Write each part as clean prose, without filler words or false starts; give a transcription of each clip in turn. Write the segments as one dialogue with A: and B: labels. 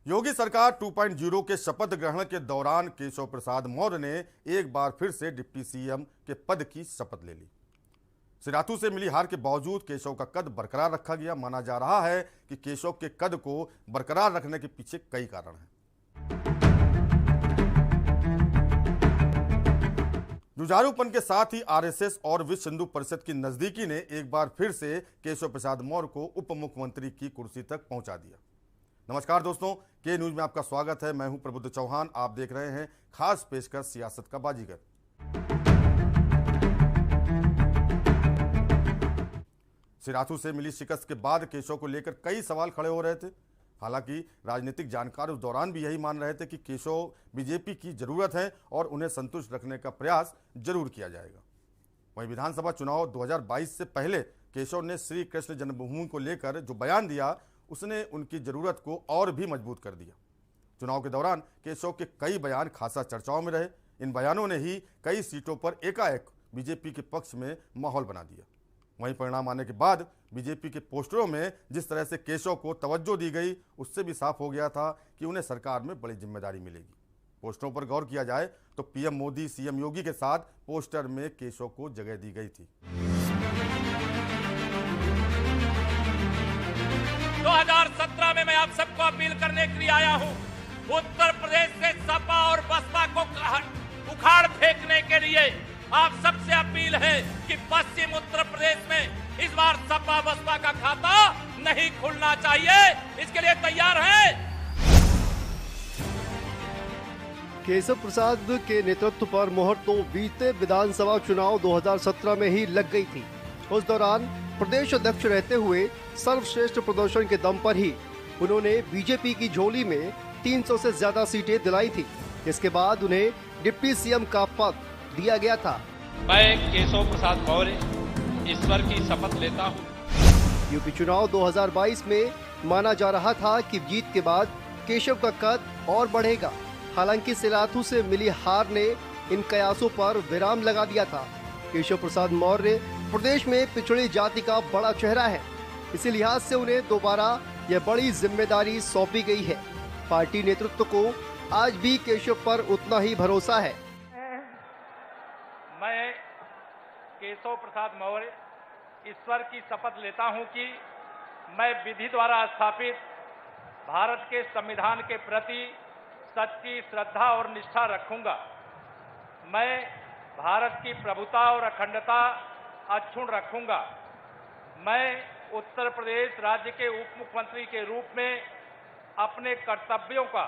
A: योगी सरकार 2.0 के शपथ ग्रहण के दौरान केशव प्रसाद मौर्य ने एक बार फिर से डिप्टी सीएम के पद की शपथ ले ली। सिराथू से मिली हार के बावजूद केशव का कद बरकरार रखा गया। माना जा रहा है कि केशव के कद को बरकरार रखने के पीछे कई कारण हैं। जुझारूपन के साथ ही आरएसएस और विश्व हिंदू परिषद की नजदीकी ने एक बार फिर से केशव प्रसाद मौर्य को उप मुख्यमंत्री की कुर्सी तक पहुंचा दिया। नमस्कार दोस्तों, के न्यूज में आपका स्वागत है। मैं हूं प्रबुद्ध चौहान। आप देख रहे हैं खास पेशकश सियासत का बाजीगर। सिराथू से मिली शिकस्त के बाद केशव को लेकर कई सवाल खड़े हो रहे थे। हालांकि राजनीतिक जानकार उस दौरान भी यही मान रहे थे कि केशव बीजेपी की जरूरत है और उन्हें संतुष्ट रखने का प्रयास जरूर किया जाएगा। वहीं विधानसभा चुनाव 2022 से पहले केशव ने श्री कृष्ण जन्मभूमि को लेकर जो बयान दिया, उसने उनकी जरूरत को और भी मजबूत कर दिया। चुनाव के दौरान केशव के कई बयान खासा चर्चाओं में रहे। इन बयानों ने ही कई सीटों पर एकाएक बीजेपी के पक्ष में माहौल बना दिया। वहीं परिणाम आने के बाद बीजेपी के पोस्टरों में जिस तरह से केशव को तवज्जो दी गई, उससे भी साफ हो गया था कि उन्हें सरकार में बड़ी जिम्मेदारी मिलेगी। पोस्टरों पर गौर किया जाए तो पीएम मोदी, सीएम योगी के साथ पोस्टर में केशव को जगह दी गई थी।
B: 2017 में मैं आप सबको अपील करने के लिए आया हूं। उत्तर प्रदेश से सपा और बसपा को उखाड़ फेंकने के लिए आप सबसे अपील है कि पश्चिम उत्तर प्रदेश में इस बार सपा बसपा का खाता नहीं खुलना चाहिए। इसके लिए तैयार हैं।
C: केशव प्रसाद के नेतृत्व पर मोहर तो बीते विधानसभा चुनाव 2017 में ही लग गई थी। उस दौरान प्रदेश अध्यक्ष रहते हुए सर्वश्रेष्ठ प्रदर्शन के दम पर ही उन्होंने बीजेपी की झोली में 300 से ज्यादा सीटें दिलाई थी। इसके बाद उन्हें डिप्टी सीएम का पद दिया गया था।
B: मैं केशव प्रसाद मौर्य ईश्वर की शपथ लेता हूं।
C: यूपी चुनाव 2022 में माना जा रहा था कि जीत के बाद केशव का कद और बढ़ेगा। हालांकि सिराथू से मिली हार ने इन कयासों पर विराम लगा दिया था। केशव प्रसाद मौर्य प्रदेश में पिछड़ी जाति का बड़ा चेहरा है। इसी लिहाज से उन्हें दोबारा यह बड़ी जिम्मेदारी सौंपी गई है। पार्टी नेतृत्व को आज भी केशव पर उतना ही भरोसा है।
B: मैं केशव प्रसाद मौर्य ईश्वर की शपथ लेता हूं कि मैं विधि द्वारा स्थापित भारत के संविधान के प्रति सच्ची श्रद्धा और निष्ठा रखूंगा। मैं भारत की प्रभुता और अखंडता अक्षुण्ण रखूंगा। मैं उत्तर प्रदेश राज्य के उप मुख्यमंत्री के रूप में अपने कर्तव्यों का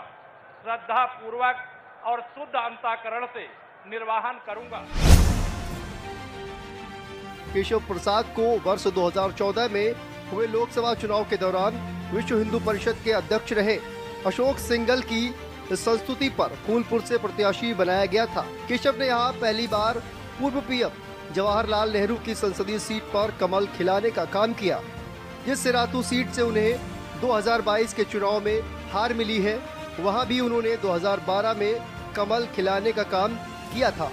B: श्रद्धा पूर्वक और शुद्ध अंतःकरण से निर्वहन करूंगा।
C: केशव प्रसाद को वर्ष 2014 में हुए लोकसभा चुनाव के दौरान विश्व हिंदू परिषद के अध्यक्ष रहे अशोक सिंघल की संस्तुति पर फूलपुर से प्रत्याशी बनाया गया था। केशव ने यहाँ पहली बार पूर्व पीएम जवाहरलाल नेहरू की संसदीय सीट पर कमल खिलाने का काम किया। जिस सिराथू सीट से उन्हें 2022 के चुनाव में हार मिली है, वहाँ भी उन्होंने 2012 में कमल खिलाने का काम किया था।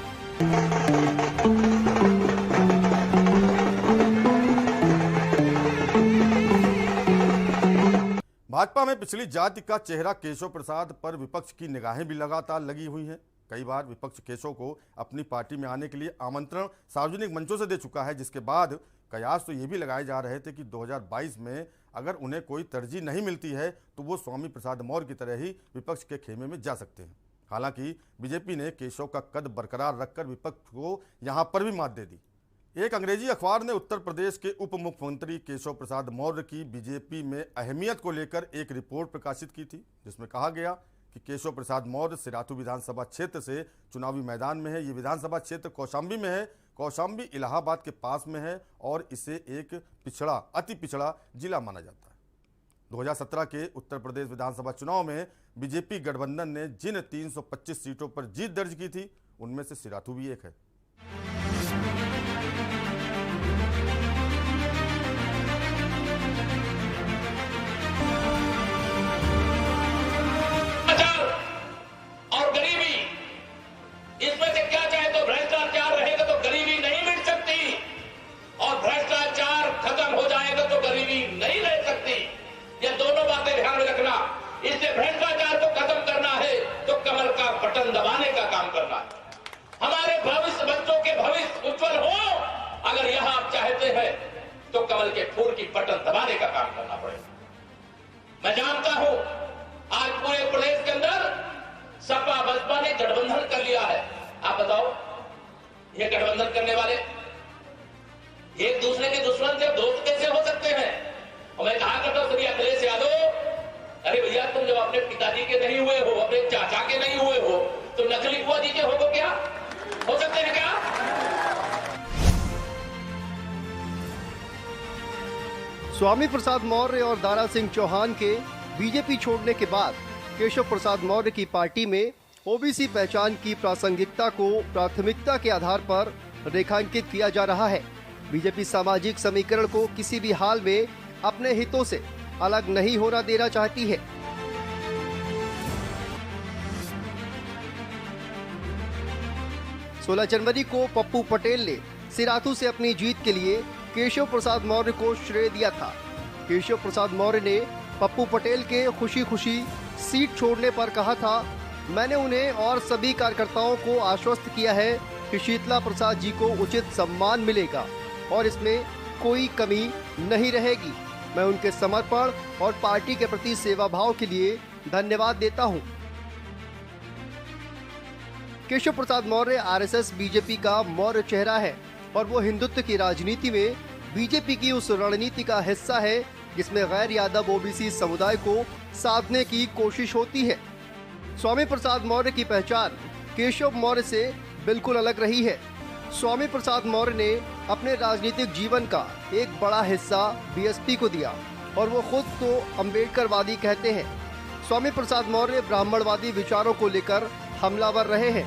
A: भाजपा में पिछली जाति का चेहरा केशव प्रसाद पर विपक्ष की निगाहें भी लगातार लगी हुई हैं। कई बार विपक्ष केशव को अपनी पार्टी में आने के लिए आमंत्रण सार्वजनिक मंचों से दे चुका है, जिसके बाद कयास तो ये भी लगाए जा रहे थे कि 2022 में अगर उन्हें कोई तरजीह नहीं मिलती है तो वो स्वामी प्रसाद मौर्य की तरह ही विपक्ष के खेमे में जा सकते हैं। हालांकि बीजेपी ने केशव का कद बरकरार रखकर विपक्ष को यहां पर भी मात दे दी। एक अंग्रेजी अखबार ने उत्तर प्रदेश के उप मुख्यमंत्री केशव प्रसाद मौर्य की बीजेपी में अहमियत को लेकर एक रिपोर्ट प्रकाशित की थी, जिसमें कहा गया कि केशव प्रसाद मौर्य सिराथू विधानसभा क्षेत्र से चुनावी मैदान में है। ये विधानसभा क्षेत्र कौशाम्बी में है। कौशाम्बी इलाहाबाद के पास में है और इसे एक अति पिछड़ा जिला माना जाता है। 2017 के उत्तर प्रदेश विधानसभा चुनाव में बीजेपी गठबंधन ने जिन 325 सीटों पर जीत दर्ज की थी, उनमें से सिराथू भी एक है।
B: और गरीबी, इसमें से क्या चाहे तो भ्रष्टाचार रहेगा तो गरीबी नहीं मिट सकती, और भ्रष्टाचार खत्म हो जाएगा तो गरीबी नहीं रह सकती। ये दोनों बातें ध्यान में रखना।
D: इससे भ्रष्टाचार को खत्म करना है तो कमल का बटन दबाने का काम करना है। हमारे भविष्य, बच्चों के भविष्य उज्जवल हो, अगर यह आप चाहते हैं तो कमल के फूल की बटन दबाने का काम करना पड़ेगा। मैं जानता हूं आज पूरे प्रदेश के अंदर सपा बसपा ने गठबंधन कर लिया है। आप बताओ, ये गठबंधन करने वाले एक दूसरे के दुश्मन से दोस्त कैसे हो सकते हैं? और मैं कहा करता हूं श्री अखिलेश यादव, अरे भैया तुम जब अपने पिताजी के नहीं हुए हो, अपने चाचा के नहीं हुए हो, तो नकली बुआ जी के हो तो क्या हो सकते हैं क्या?
C: स्वामी प्रसाद मौर्य और दारा सिंह चौहान के बीजेपी छोड़ने के बाद केशव प्रसाद मौर्य की पार्टी में ओबीसी पहचान की प्रासंगिकता को प्राथमिकता के आधार पर रेखांकित किया जा रहा है। बीजेपी सामाजिक समीकरण को किसी भी हाल में अपने हितों से अलग नहीं होना देना चाहती है। सोलह जनवरी को पप्पू पटेल ने सिराथू से अपनी जीत के लिए केशव प्रसाद मौर्य को श्रेय दिया था। केशव प्रसाद मौर्य ने पप्पू पटेल के खुशी खुशी सीट छोड़ने पर कहा था, मैंने उन्हें और सभी कार्यकर्ताओं को आश्वस्त किया है कि शीतला प्रसाद जी को उचित सम्मान मिलेगा और इसमें कोई कमी नहीं रहेगी। मैं उनके समर्पण और पार्टी के प्रति सेवा भाव के लिए धन्यवाद देता हूं। केशव प्रसाद मौर्य आरएसएस बीजेपी का मौर्य चेहरा है और वो हिंदुत्व की राजनीति में बीजेपी की उस रणनीति का हिस्सा है जिसमें गैर यादव ओबीसी समुदाय को साधने की कोशिश होती है। स्वामी प्रसाद मौर्य की पहचान केशव मौर्य से बिल्कुल अलग रही है। स्वामी प्रसाद मौर्य ने अपने राजनीतिक जीवन का एक बड़ा हिस्सा बीएसपी को दिया और वो खुद को अम्बेडकरवादी कहते हैं। स्वामी प्रसाद मौर्य ब्राह्मणवादी विचारों को लेकर हमलावर रहे हैं।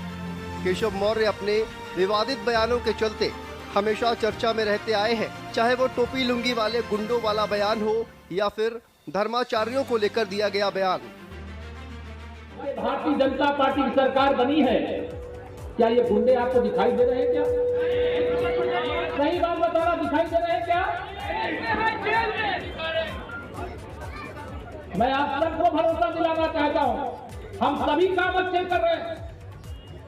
C: केशव मौर्य अपने विवादित बयानों के चलते हमेशा चर्चा में रहते आए हैं, चाहे वो टोपी लुंगी वाले गुंडों वाला बयान हो या फिर धर्माचार्यों को लेकर दिया गया बयान।
E: भारतीय जनता पार्टी की सरकार बनी है, क्या ये गुंडे आपको दिखाई दे रहे हैं? क्या सही बात बताना, दिखाई दे रहे हैं क्या? मैं आप सबको भरोसा दिलाना चाहता हूं, हम सभी काम अच्छे कर रहे हैं।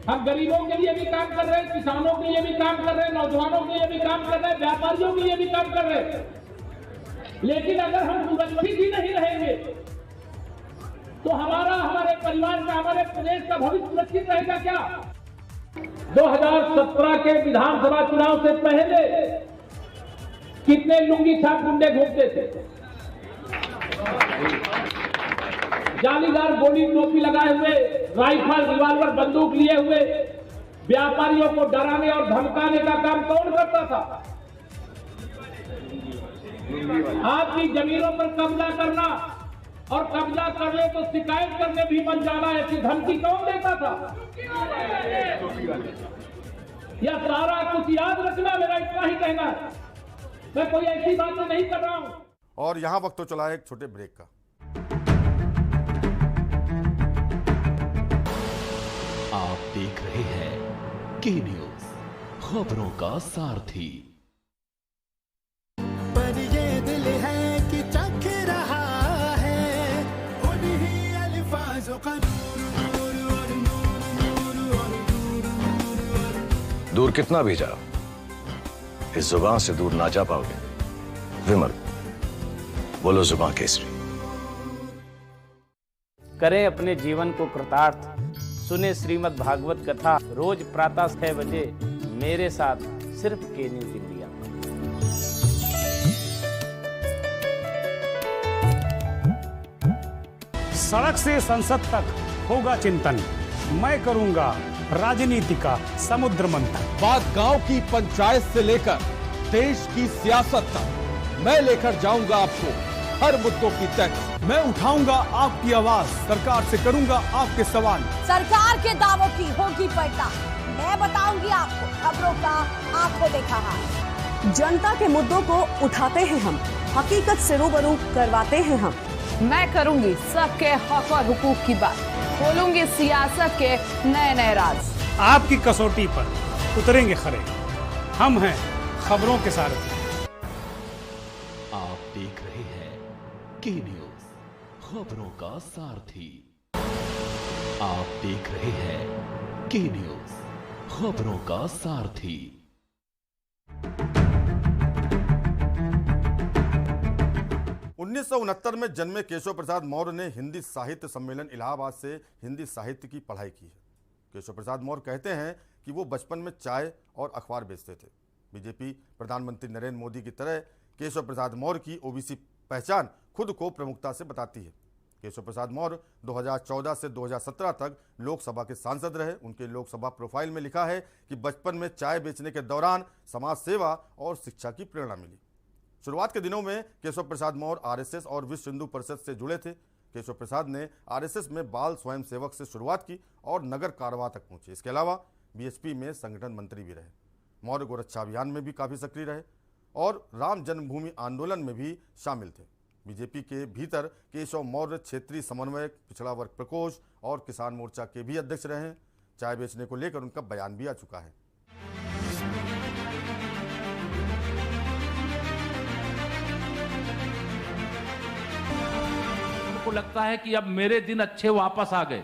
E: हम गरीबों के लिए भी काम कर रहे हैं, किसानों के लिए भी काम कर रहे हैं, नौजवानों के लिए भी काम कर रहे हैं, व्यापारियों के लिए भी काम कर रहे हैं। लेकिन अगर हम सुरक्षित ही नहीं रहेंगे तो हमारे परिवार का, हमारे प्रदेश का भविष्य सुरक्षित रहेगा क्या? 2017 के विधानसभा चुनाव से पहले कितने लुंगी छाप गुंडे घूमते थे? जालीदार गोली टोपी लगाए हुए, राइफल रिवाल्वर बंदूक लिए हुए व्यापारियों को डराने और धमकाने का काम कौन करता था? आपकी जमीनों पर कब्जा करना और कब्जा कर ले तो शिकायत करने भी बन जाना, ऐसी धमकी कौन देता था? यह सारा कुछ याद रखना, मेरा इतना ही कहना है। मैं कोई ऐसी बात नहीं कर रहा हूं।
A: और यहाँ वक्त तो चला है एक छोटे ब्रेक का।
F: आप देख रहे हैं के न्यूज, खबरों का सारथी।
G: पर ये दिल है कि चख रहा है उन्हीं अल्फाजों का
H: दूर कितना भी जाओ, इस जुबान से दूर ना जा पाओगे। विमल, बोलो जुबान केसरी।
I: करें अपने जीवन को कृतार्थ, सुने श्रीमद् भागवत कथा रोज प्रातः 6 बजे मेरे साथ सिर्फ के न्यूज इंडिया।
J: सड़क से संसद तक होगा चिंतन, मैं करूंगा राजनीति का समुद्र मंथन।
K: बात गांव की पंचायत से लेकर देश की सियासत तक मैं लेकर जाऊंगा आपको हर मुद्दों की तक। मैं उठाऊंगा आपकी आवाज, सरकार से करूंगा आपके सवाल।
L: सरकार के दावों की होगी पड़ताल, मैं बताऊंगी आपको खबरों का आंखों देखा हाल।
M: जनता के मुद्दों को उठाते हैं हम, हकीकत से रूबरू करवाते हैं हम।
N: मैं करूंगी सबके हक और हुकूक की बात, खोलूंगी सियासत के नए नए राज।
J: आपकी कसौटी पर उतरेंगे खरे, हम हैं खबरों के सारथी।
F: आप देख रहे हैं के न्यूज, खबरों का सारथी। आप देख रहे हैं के न्यूज, खबरों का सारथी।
A: उन्नीस में जन्मे केशव प्रसाद मौर्य ने हिंदी साहित्य सम्मेलन इलाहाबाद से हिंदी साहित्य की पढ़ाई की है। केशव प्रसाद मौर्य कहते हैं कि वो बचपन में चाय और अखबार बेचते थे। बीजेपी प्रधानमंत्री नरेंद्र मोदी की तरह केशव प्रसाद मौर्य की ओबीसी पहचान खुद को प्रमुखता से बताती है। केशव प्रसाद मौर्य 2014 से 2017 तक लोकसभा के सांसद रहे। उनके लोकसभा प्रोफाइल में लिखा है कि बचपन में चाय बेचने के दौरान समाज सेवा और शिक्षा की प्रेरणा मिली। शुरुआत के दिनों में केशव प्रसाद मौर्य आरएसएस और विश्व हिंदू परिषद से जुड़े थे। केशव प्रसाद ने आरएसएस में बाल स्वयं सेवक से शुरुआत की और नगर कारवां तक पहुंचे। इसके अलावा बीएचपी में संगठन मंत्री भी रहे। मौर्य गोरक्षा अभियान में भी काफ़ी सक्रिय रहे और राम जन्मभूमि आंदोलन में भी शामिल थे। बीजेपी के भीतर केशव मौर्य क्षेत्रीय समन्वयक, पिछड़ा वर्ग प्रकोष्ठ और किसान मोर्चा के भी अध्यक्ष रहे हैं। चाय बेचने को लेकर उनका बयान भी आ चुका है।
B: को लगता है कि अब मेरे दिन अच्छे वापस आ गए।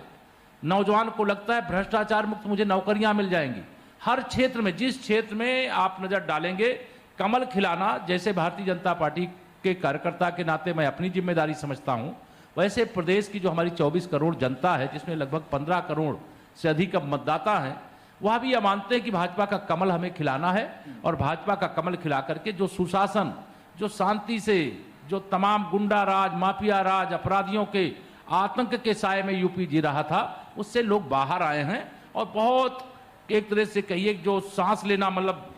B: नौजवान को लगता है भ्रष्टाचार मुक्त मुझे नौकरियां मिल जाएंगी। हर क्षेत्र में, जिस क्षेत्र में आप नजर डालेंगे, कमल खिलाना, जैसे भारतीय जनता पार्टी के कार्यकर्ता के नाते मैं अपनी जिम्मेदारी समझता हूं, वैसे प्रदेश की जो हमारी 24 करोड़ जनता है, जिसमें लगभग 15 करोड़ से अधिक मतदाता हैं, वह भी यह मानते हैं कि भाजपा का कमल हमें खिलाना है। और भाजपा का कमल खिला करके जो सुशासन, जो शांति से, जो तमाम गुंडा राज, माफिया राज, अपराधियों के आतंक के साए में यूपी जी रहा था, उससे लोग बाहर आए हैं और बहुत, एक तरह से कहिए, जो सांस लेना मतलब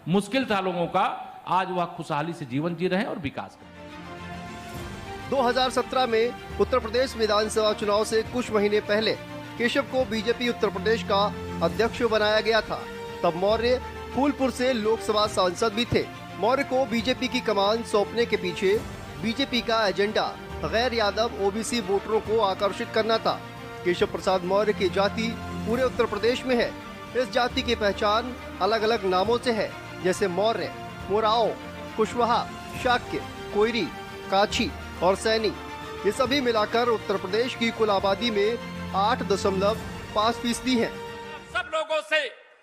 B: मुश्किल था लोगों का, आज वह खुशहाली से जीवन जी रहे हैं और विकास कर रहे हैं।
C: 2017 में उत्तर प्रदेश विधानसभा चुनाव से कुछ महीने पहले केशव को बीजेपी उत्तर प्रदेश का अध्यक्ष बनाया गया था। तब मौर्य फूलपुर से लोकसभा सांसद भी थे। मौर्य को बीजेपी की कमान सौंपने के पीछे बीजेपी का एजेंडा गैर यादव ओबीसी वोटरों को आकर्षित करना था। केशव प्रसाद मौर्य की जाति पूरे उत्तर प्रदेश में है। इस जाति की पहचान अलग अलग नामों से है, जैसे मौर्य, मोराओं, कुशवाहा, शाक्य, कोयरी, काछी और सैनी। ये सभी मिलाकर उत्तर प्रदेश की कुल आबादी में 8.5% है।
B: सब लोगों से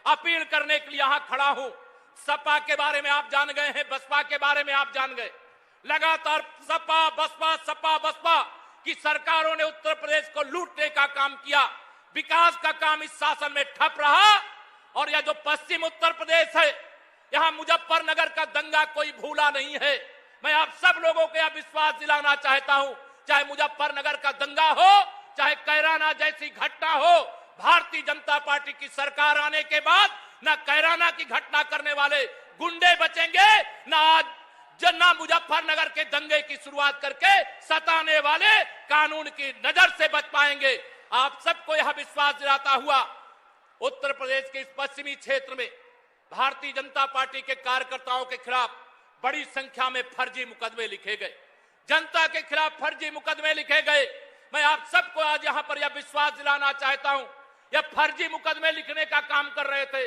B: अपील करने के लिए यहाँ खड़ा हूँ। सपा के बारे में आप जान गए हैं, बसपा के बारे में आप जान गए। लगातार सपा बसपा की सरकारों ने उत्तर प्रदेश को लूटने का काम किया। विकास का काम इस शासन में ठप रहा। और यह जो पश्चिम उत्तर प्रदेश है, यहाँ मुजफ्फरनगर का दंगा कोई भूला नहीं है। मैं आप सब लोगों को यह विश्वास दिलाना चाहता हूँ, चाहे मुजफ्फरनगर का दंगा हो, चाहे कैराना जैसी घटना हो, भारतीय जनता पार्टी की सरकार आने के बाद न कैराना की घटना करने वाले गुंडे बचेंगे, न मुजफ्फरनगर के दंगे की शुरुआत करके सताने वाले कानून की नजर से बच पाएंगे। आप सबको यह विश्वास दिलाता हुआ, उत्तर प्रदेश के इस पश्चिमी क्षेत्र में भारतीय जनता पार्टी के कार्यकर्ताओं के खिलाफ बड़ी संख्या में फर्जी मुकदमे लिखे गए, जनता के खिलाफ फर्जी मुकदमे लिखे गए। मैं आप सबको आज यहां पर यह विश्वास दिलाना चाहता हूं, यह फर्जी मुकदमे लिखने का काम कर रहे थे।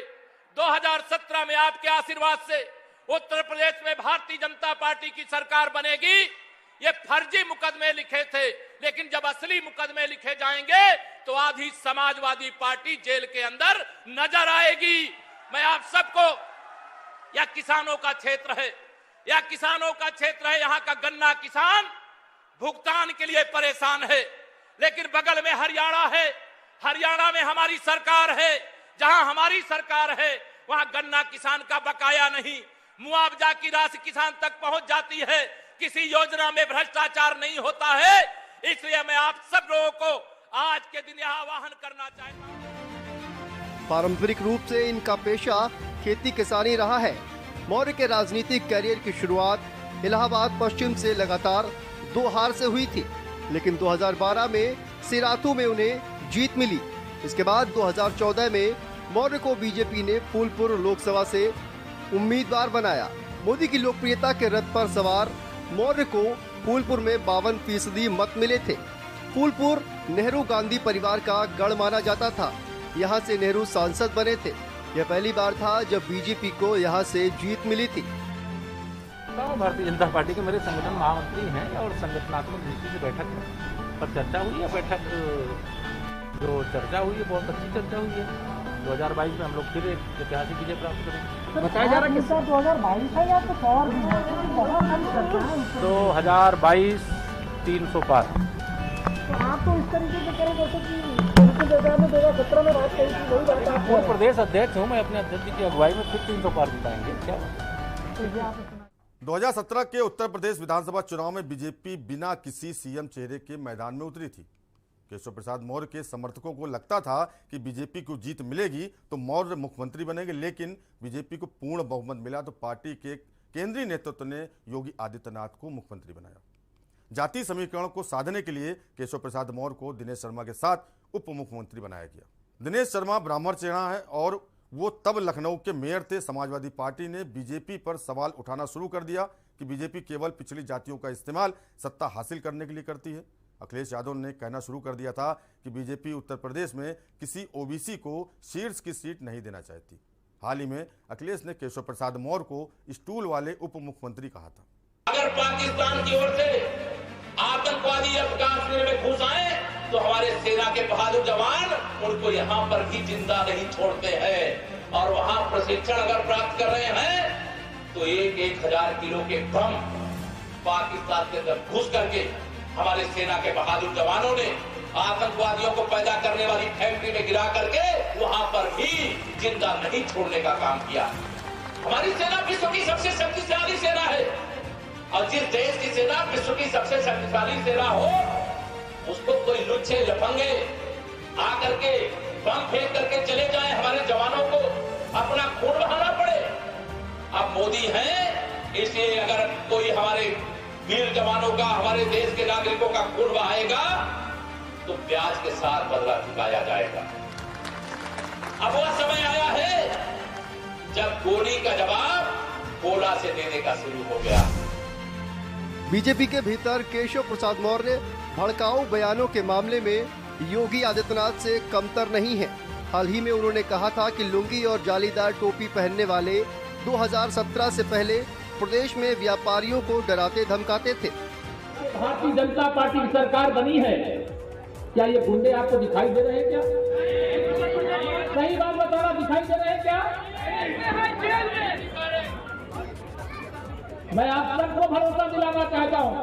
B: 2017 में आपके आशीर्वाद से उत्तर प्रदेश में भारतीय जनता पार्टी की सरकार बनेगी। ये फर्जी मुकदमे लिखे थे, लेकिन जब असली मुकदमे लिखे जाएंगे तो आधी समाजवादी पार्टी जेल के अंदर नजर आएगी। मैं आप सबको, यह किसानों का क्षेत्र है, यह किसानों का क्षेत्र है। यहाँ का गन्ना किसान भुगतान के लिए परेशान है, लेकिन बगल में हरियाणा है, हरियाणा में हमारी सरकार है। जहां हमारी सरकार है वहां गन्ना किसान का बकाया नहीं, मुआवजा की राशि किसान तक पहुंच जाती है, किसी योजना में भ्रष्टाचार नहीं होता है। इसलिए मैं आप सब लोगों को आज के दिन यह आह्वान करना चाहता हूं।
C: पारंपरिक रूप से इनका पेशा खेती किसानी रहा है। मौर्य के राजनीतिक करियर की शुरुआत इलाहाबाद पश्चिम से लगातार 2 हार से हुई थी, लेकिन 2012 में सिराथू में उन्हें जीत मिली। इसके बाद 2014 में मौर्य को बीजेपी ने फूलपुर लोकसभा से उम्मीदवार बनाया। मोदी की लोकप्रियता के रथ पर सवार मौर्य को फूलपुर में 52% मत मिले थे। फूलपुर नेहरू गांधी परिवार का गढ़ माना जाता था। यहाँ से नेहरू सांसद बने थे। यह पहली बार था जब बीजेपी को यहाँ से जीत मिली थी।
I: भारतीय जनता पार्टी के मेरे संगठन महामंत्री हैं और संगठनात्मक नीति की बैठक में
B: पर चर्चा हुई है, बैठक जो चर्चा हुई है बहुत अच्छी चर्चा हुई है। 2022 में हम लोग फिर एक ऐतिहासिक विजय प्राप्त करेंगे।
O: बताया जा रहा है कि 2022 है या कुछ और भी है, क्योंकि बहुत सारी चर्चा है।
B: 2022 300 पार।
O: तो आप तो इस तरीके से करें जैसे कि 2017 में बात कही थी, वही बात आप
B: पूर्व प्रदेश अध्यक्ष हूँ मैं, अपने अध्यक्ष की अगुवाई में फिर 300 पार जिताएंगे। क्या
A: 2017 के उत्तर प्रदेश विधानसभा चुनाव में बीजेपी बिना किसी सीएम चेहरे के मैदान में उतरी थी। केशव प्रसाद मौर्य के समर्थकों को लगता था कि बीजेपी को जीत मिलेगी तो मौर्य मुख्यमंत्री बनेंगे, लेकिन बीजेपी को पूर्ण बहुमत मिला तो पार्टी के केंद्रीय नेतृत्व ने योगी आदित्यनाथ को मुख्यमंत्री बनाया। जातीय समीकरण को साधने के लिए केशव प्रसाद मौर्य को दिनेश शर्मा के साथ उप मुख्यमंत्री बनाया गया। दिनेश शर्मा ब्राह्मण चेहरा है और वो तब लखनऊ के मेयर थे। समाजवादी पार्टी ने बीजेपी पर सवाल उठाना शुरू कर दिया कि बीजेपी केवल पिछड़ी जातियों का इस्तेमाल सत्ता हासिल करने के लिए करती है। अखिलेश यादव ने कहना शुरू कर दिया था कि बीजेपी उत्तर प्रदेश में किसी ओबीसी को शीर्ष की सीट नहीं देना चाहती। हाल ही में अखिलेश ने केशव प्रसाद मौर्य को स्टूल वाले उप मुख्यमंत्री कहा था।
D: अगर पाकिस्तान की ओर से आतंकवादी अब कश्मीर में घुस आए तो हमारे सेना के बहादुर जवान उनको यहाँ पर भी जिंदा नहीं छोड़ते हैं, और वहाँ प्रशिक्षण अगर प्राप्त कर रहे हैं तो 1,000 किलो के बम पाकिस्तान के अंदर घुस करके हमारे सेना के बहादुर जवानों ने आतंकवादियों को पैदा करने वाली फैक्ट्री में गिरा करके वहाँ पर भी जिंदा नहीं छोड़ने का काम किया। हमारी सेना विश्व की सबसे शक्तिशाली सेना है, और जिस देश की सेना विश्व की सबसे शक्तिशाली सेना हो उसको कोई लुच्चे लफंगे आकर के बम फेंक करके चले जाए, हमारे जवानों को अपना खून बहाना पड़े। अब मोदी हैं, इसलिए अगर कोई हमारे वीर जवानों का, हमारे देश के नागरिकों का खून बहाएगा तो प्याज के साथ बदला चुकाया जाएगा। अब वह समय आया है जब गोली का जवाब गोला से देने का शुरू हो गया।
C: बीजेपी के भीतर केशव प्रसाद मौर्य भड़काऊ बयानों के मामले में योगी आदित्यनाथ से कमतर नहीं है। हाल ही में उन्होंने कहा था कि लुंगी और जालीदार टोपी पहनने वाले 2017 से पहले प्रदेश में व्यापारियों को डराते धमकाते थे।
E: भारतीय जनता पार्टी की सरकार बनी है, क्या ये गुंडे आपको दिखाई दे रहे हैं? क्या सही बात बताना, दिखाई दे रहे हैं क्या? मैं आप सबको भरोसा दिलाना चाहता हूँ,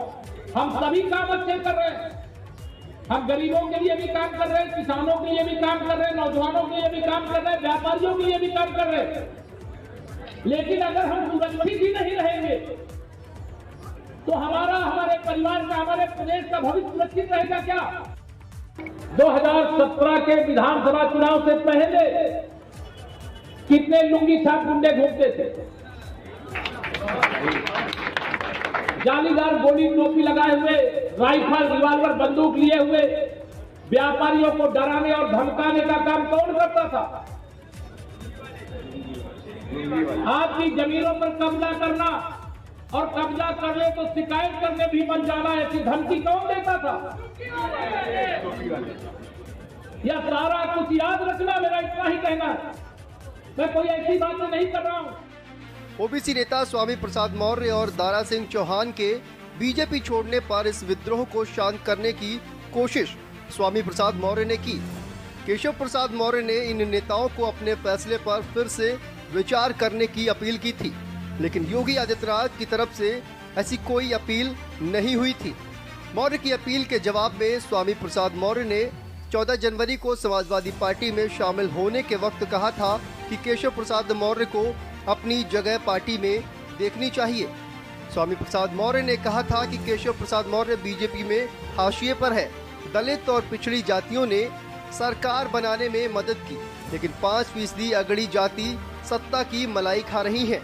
E: हम सभी काम अच्छे कर रहे हैं। हम गरीबों के लिए भी काम कर रहे हैं, किसानों के लिए भी काम कर रहे हैं, नौजवानों के लिए भी काम कर रहे हैं, व्यापारियों के लिए भी काम कर रहे हैं। लेकिन अगर हम सुरक्षित ही नहीं रहेंगे तो हमारे परिवार का, हमारे प्रदेश का भविष्य सुरक्षित रहेगा क्या? 2017 के विधानसभा चुनाव से पहले कितने लुंगी छाप गुंडे घूमते थे, जालीदार गोली टोपी लगाए हुए, राइफल रिवाल्वर बंदूक लिए हुए व्यापारियों को डराने और धमकाने का काम कौन करता था? आपकी जमीनों पर कब्जा करना और कब्जा करने तो शिकायत करने भी बन जाना, ऐसी धमकी कौन देता था? यह सारा कुछ याद रखना, मेरा इतना ही कहना है, मैं कोई ऐसी बातें नहीं कर रहा हूँ।
C: ओबीसी नेता स्वामी प्रसाद मौर्य और दारा सिंह चौहान के बीजेपी छोड़ने पर इस विद्रोह को शांत करने की कोशिश स्वामी प्रसाद मौर्य ने की। केशव प्रसाद मौर्य ने इन नेताओं को अपने फैसले पर फिर से विचार करने की अपील की थी, लेकिन योगी आदित्यनाथ की तरफ से ऐसी कोई अपील नहीं हुई थी। मौर्य की अपील के जवाब में स्वामी प्रसाद मौर्य ने 14 जनवरी को समाजवादी पार्टी में शामिल होने के वक्त कहा था कि केशव प्रसाद मौर्य को अपनी जगह पार्टी में देखनी चाहिए। स्वामी प्रसाद मौर्य ने कहा था कि केशव प्रसाद मौर्य बीजेपी में हाशिए पर है। दलित और पिछड़ी जातियों ने सरकार बनाने में मदद की, लेकिन 5% अगड़ी जाति सत्ता की मलाई खा रही है।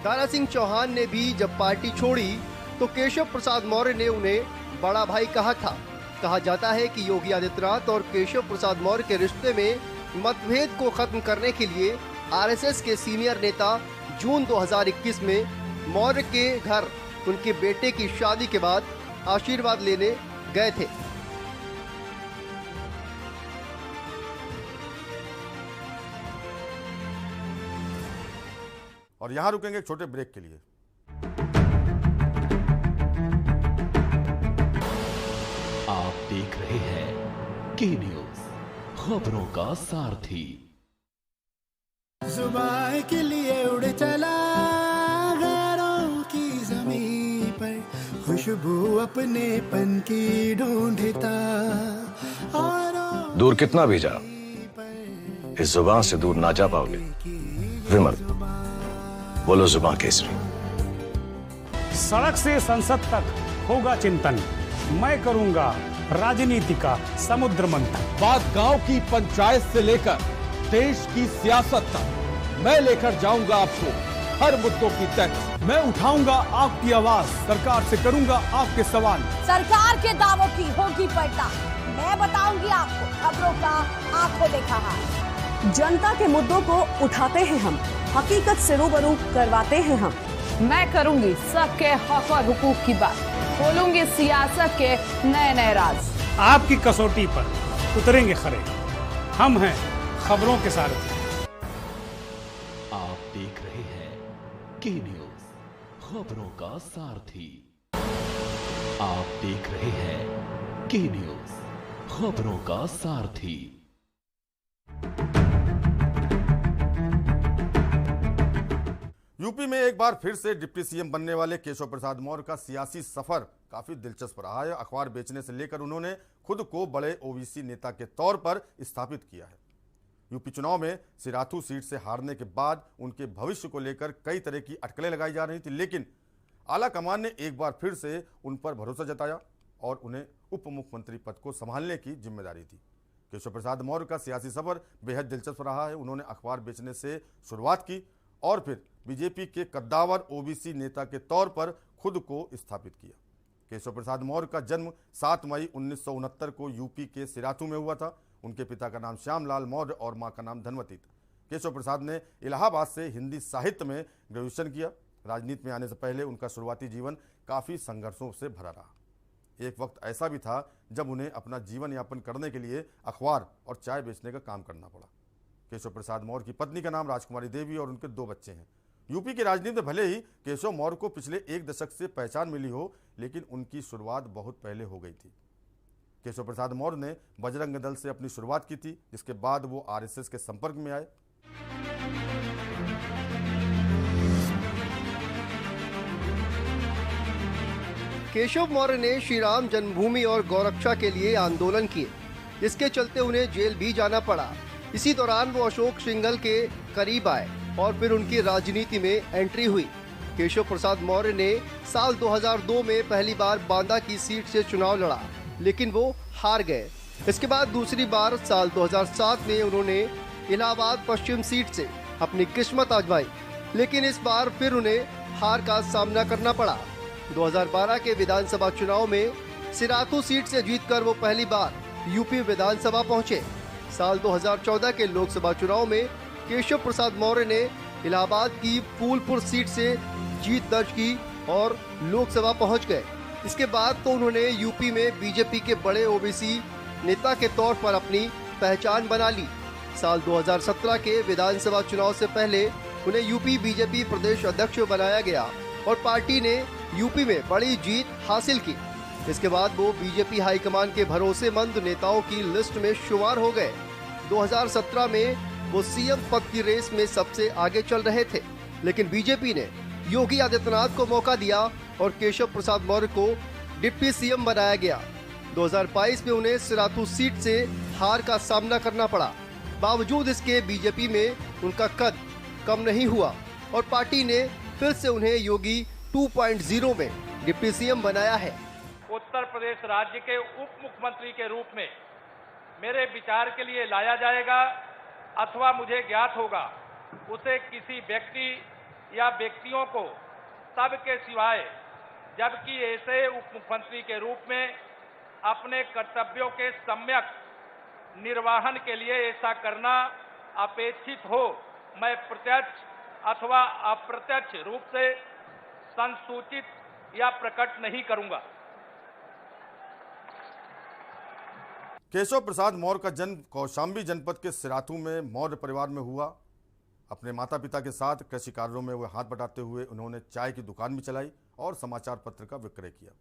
C: दारा सिंह चौहान ने भी जब पार्टी छोड़ी तो केशव प्रसाद मौर्य ने उन्हें बड़ा भाई कहा था। कहा जाता है कि योगी आदित्यनाथ और केशव प्रसाद मौर्य के रिश्ते में मतभेद को खत्म करने के लिए आरएसएस के सीनियर नेता जून 2021 में मौर्य के घर उनके बेटे की शादी के बाद आशीर्वाद लेने गए थे।
A: और यहां रुकेंगे एक छोटे ब्रेक के लिए।
F: आप आप देख रहे हैं के न्यूज, खबरों का सारथी।
G: जुबान के लिए उड़ चला गैरों की जमीन पर, खुशबू अपने पन की ढूंढता और
H: दूर कितना भी जाओ, इस जुबान से दूर ना जा पाओगे। विमल, बोलो जुबान केसरी।
J: सड़क से संसद तक होगा चिंतन, मैं करूंगा राजनीति का समुद्र मंथन।
K: बात गांव की पंचायत से लेकर देश की सियासत तक मैं लेकर जाऊंगा आपको हर मुद्दों की तक। मैं उठाऊंगा आपकी आवाज, सरकार से करूंगा आपके सवाल।
L: सरकार के दावों की होगी पलटा, मैं बताऊंगी आपको खबरों का आंखों देखा हाल।
M: जनता के मुद्दों को उठाते हैं हम, हकीकत से रूबरू करवाते हैं हम।
N: मैं करूंगी सबके हक और हुकूक की बात, खोलूंगी सियासत के नए नए राज।
J: आपकी कसौटी पर उतरेंगे खरे, हम हैं खबरों के सारथी।
F: आप देख रहे हैं के न्यूज, खबरों का सारथी। आप देख रहे हैं के न्यूज, खबरों का सारथी।
A: यूपी में एक बार फिर से डिप्टी सीएम बनने वाले केशव प्रसाद मौर्य का सियासी सफर काफी दिलचस्प रहा है। अखबार बेचने से लेकर उन्होंने खुद को बड़े ओबीसी नेता के तौर पर स्थापित किया है। यूपी चुनाव में सिराथू सीट से हारने के बाद उनके भविष्य को लेकर कई तरह की अटकलें लगाई जा रही थी, लेकिन आला कमान ने एक बार फिर से उन पर भरोसा जताया और उन्हें उप मुख्यमंत्री पद को संभालने की जिम्मेदारी दी। केशव प्रसाद मौर्य का सियासी सफर बेहद दिलचस्प रहा है। उन्होंने अखबार बेचने से शुरुआत की और फिर बीजेपी के कद्दावर ओबीसी नेता के तौर पर खुद को स्थापित किया। केशव प्रसाद मौर्य का जन्म 7 मई 1969 को यूपी के सिराथू में हुआ था। उनके पिता का नाम श्यामलाल मौर्य और मां का नाम धनवती था। केशव प्रसाद ने इलाहाबाद से हिंदी साहित्य में ग्रेजुएशन किया। राजनीति में आने से पहले उनका शुरुआती जीवन काफ़ी संघर्षों से भरा रहा। एक वक्त ऐसा भी था जब उन्हें अपना जीवन यापन करने के लिए अखबार और चाय बेचने का काम करना पड़ा। केशव प्रसाद मौर्य की पत्नी का नाम राजकुमारी देवी और उनके 2 बच्चे हैं। यूपी की राजनीति में भले ही केशव मौर्य को पिछले 1 दशक से पहचान मिली हो, लेकिन उनकी शुरुआत बहुत पहले हो गई थी। केशव प्रसाद मौर्य ने बजरंग दल से अपनी शुरुआत की थी, जिसके बाद वो आरएसएस के संपर्क में आए।
C: केशव मौर्य ने श्री राम जन्मभूमि और गौरक्षा के लिए आंदोलन किए, जिसके चलते उन्हें जेल भी जाना पड़ा। इसी दौरान वो अशोक सिंघल के करीब आए और फिर उनकी राजनीति में एंट्री हुई। केशव प्रसाद मौर्य ने साल 2002 में पहली बार बांदा की सीट से चुनाव लड़ा, लेकिन वो हार गए। इसके बाद दूसरी बार साल 2007 में उन्होंने इलाहाबाद पश्चिम सीट से अपनी किस्मत आजमाई, लेकिन इस बार फिर उन्हें हार का सामना करना पड़ा। 2012 के विधानसभा चुनाव में सिराथू सीट से जीतकर वो पहली बार यूपी विधानसभा पहुंचे। साल 2014 के लोकसभा चुनाव में केशव प्रसाद मौर्य ने इलाहाबाद की फूलपुर सीट से जीत दर्ज की और लोकसभा पहुंच गए। इसके बाद तो उन्होंने यूपी में बीजेपी के बड़े ओबीसी नेता के तौर पर अपनी पहचान बना ली। साल 2017 के विधानसभा चुनाव से पहले उन्हें यूपी बीजेपी प्रदेश अध्यक्ष बनाया गया और पार्टी ने यूपी में बड़ी जीत हासिल की। इसके बाद वो बीजेपी हाईकमान के भरोसेमंद नेताओं की लिस्ट में शुमार हो गए। 2017 में वो सीएम पद की रेस में सबसे आगे चल रहे थे, लेकिन बीजेपी ने योगी आदित्यनाथ को मौका दिया और केशव प्रसाद मौर्य को डिप्टी सीएम बनाया गया। 2022 में उन्हें सिराथू सीट से हार का सामना करना पड़ा। बावजूद इसके बीजेपी में उनका कद कम नहीं हुआ और पार्टी ने फिर से उन्हें योगी 2.0 में डिप्टी सीएम बनाया है।
B: उत्तर प्रदेश राज्य के उप मुख्यमंत्री के रूप में मेरे विचार के लिए लाया जाएगा अथवा मुझे ज्ञात होगा, उसे किसी व्यक्ति या व्यक्तियों को तब के सिवाय जबकि ऐसे उप मुख्यमंत्री के रूप में अपने कर्तव्यों के सम्यक निर्वहन के लिए ऐसा करना अपेक्षित हो, मैं प्रत्यक्ष अथवा अप्रत्यक्ष रूप से संसूचित या प्रकट नहीं करूंगा।
A: केशव प्रसाद मौर्य का जन्म कौशाम्बी जनपद के सिराथू में मौर्य परिवार में हुआ। अपने माता पिता के साथ कृषि कार्यों में वे हाथ बटाते हुए उन्होंने चाय की दुकान भी चलाई और समाचार पत्र का विक्रय किया।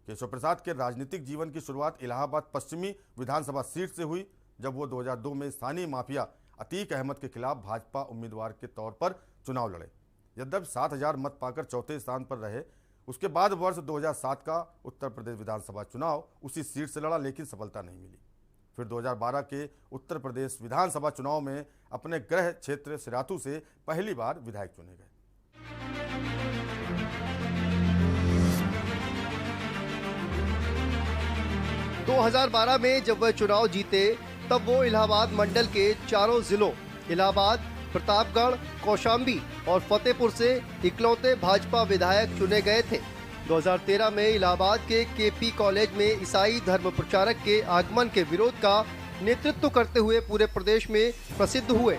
A: केशव प्रसाद के राजनीतिक जीवन की शुरुआत इलाहाबाद पश्चिमी विधानसभा सीट से हुई, जब वो 2002 में स्थानीय माफिया अतीक अहमद के खिलाफ भाजपा उम्मीदवार के तौर पर चुनाव लड़े। यद्यपि 7,000 मत पाकर चौथे स्थान पर रहे। उसके बाद वर्ष 2007 का उत्तर प्रदेश विधानसभा चुनाव उसी सीट से लड़ा, लेकिन सफलता नहीं मिली। फिर 2012 के उत्तर प्रदेश विधानसभा चुनाव में अपने गृह क्षेत्र सिराथू से पहली बार विधायक चुने गए।
C: दो 2012 में जब वह चुनाव जीते तब वो इलाहाबाद मंडल के चारों जिलों इलाहाबाद, प्रतापगढ़, कौशाम्बी और फतेहपुर से इकलौते भाजपा विधायक चुने गए थे। 2013 में इलाहाबाद के केपी कॉलेज में ईसाई धर्म प्रचारक के आगमन के विरोध का नेतृत्व करते हुए पूरे प्रदेश में प्रसिद्ध हुए।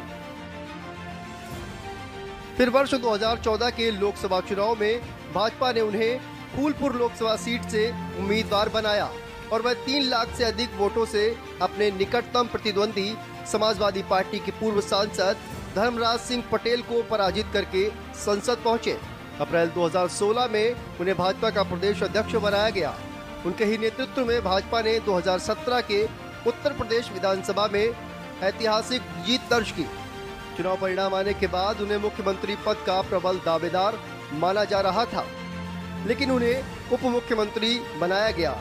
C: फिर वर्ष 2014 के लोकसभा चुनाव में भाजपा ने उन्हें फूलपुर लोकसभा सीट से उम्मीदवार बनाया और वह 3 लाख से अधिक वोटों से अपने निकटतम प्रतिद्वंदी समाजवादी पार्टी के पूर्व सांसद धर्मराज सिंह पटेल को पराजित करके संसद पहुंचे। अप्रैल 2016 में उन्हें भाजपा का प्रदेश अध्यक्ष बनाया गया। उनके ही नेतृत्व में भाजपा ने 2017 के उत्तर प्रदेश विधानसभा में ऐतिहासिक जीत दर्ज की। चुनाव परिणाम आने के बाद उन्हें मुख्यमंत्री पद का प्रबल दावेदार माना जा रहा था, लेकिन उन्हें उप मुख्यमंत्री बनाया गया।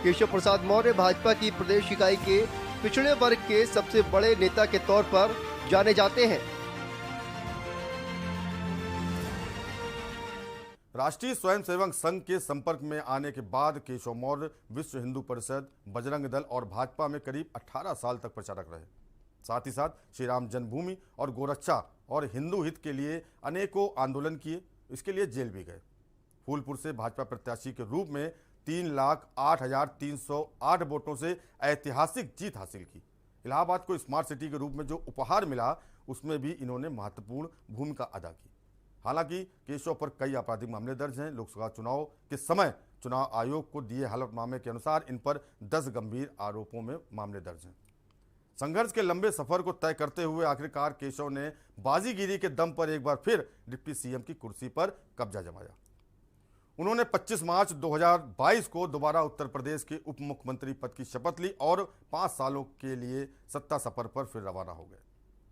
C: केशव प्रसाद मौर्य भाजपा की प्रदेश इकाई के पिछड़े वर्ग के सबसे बड़े नेता के तौर पर जाने जाते हैं।
A: राष्ट्रीय स्वयंसेवक संघ के संपर्क में आने के बाद केशव मौर्य विश्व हिंदू परिषद, बजरंग दल और भाजपा में करीब 18 साल तक प्रचारक रहे। साथ ही साथ श्री राम जन्मभूमि और गोरक्षा और हिंदू हित के लिए अनेकों आंदोलन किए। इसके लिए जेल भी गए। फूलपुर से भाजपा प्रत्याशी के रूप में 3,08,308 वोटों से ऐतिहासिक जीत हासिल की। इलाहाबाद को स्मार्ट सिटी के रूप में जो उपहार मिला, उसमें भी इन्होंने महत्वपूर्ण भूमिका अदा की। हालांकि केशव पर कई आपराधिक मामले दर्ज हैं। लोकसभा चुनाव के समय चुनाव आयोग को दिए हलफनामे के अनुसार इन पर 10 गंभीर आरोपों में मामले दर्ज हैं। संघर्ष के लंबे सफर को तय करते हुए आखिरकार केशव ने बाजीगिरी के दम पर एक बार फिर डिप्टी सीएम की कुर्सी पर कब्जा जमाया। उन्होंने 25 मार्च 2022 को दोबारा उत्तर प्रदेश के उप मुख्यमंत्री पद की शपथ ली और 5 सालों के लिए सत्ता सफर पर फिर रवाना हो गए।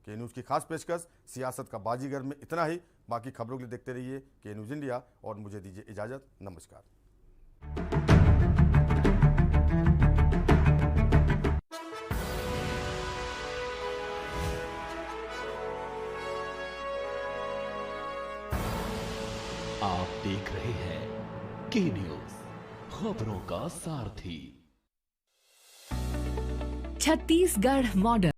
A: के न्यूज़ की खास पेशकश सियासत का बाजीगर में इतना ही। बाकी खबरों के लिए देखते रहिए के न्यूज़ इंडिया और मुझे दीजिए इजाजत। नमस्कार।
F: आप देख रहे हैं के न्यूज़, खबरों का सारथी।
P: छत्तीसगढ़ मॉडल।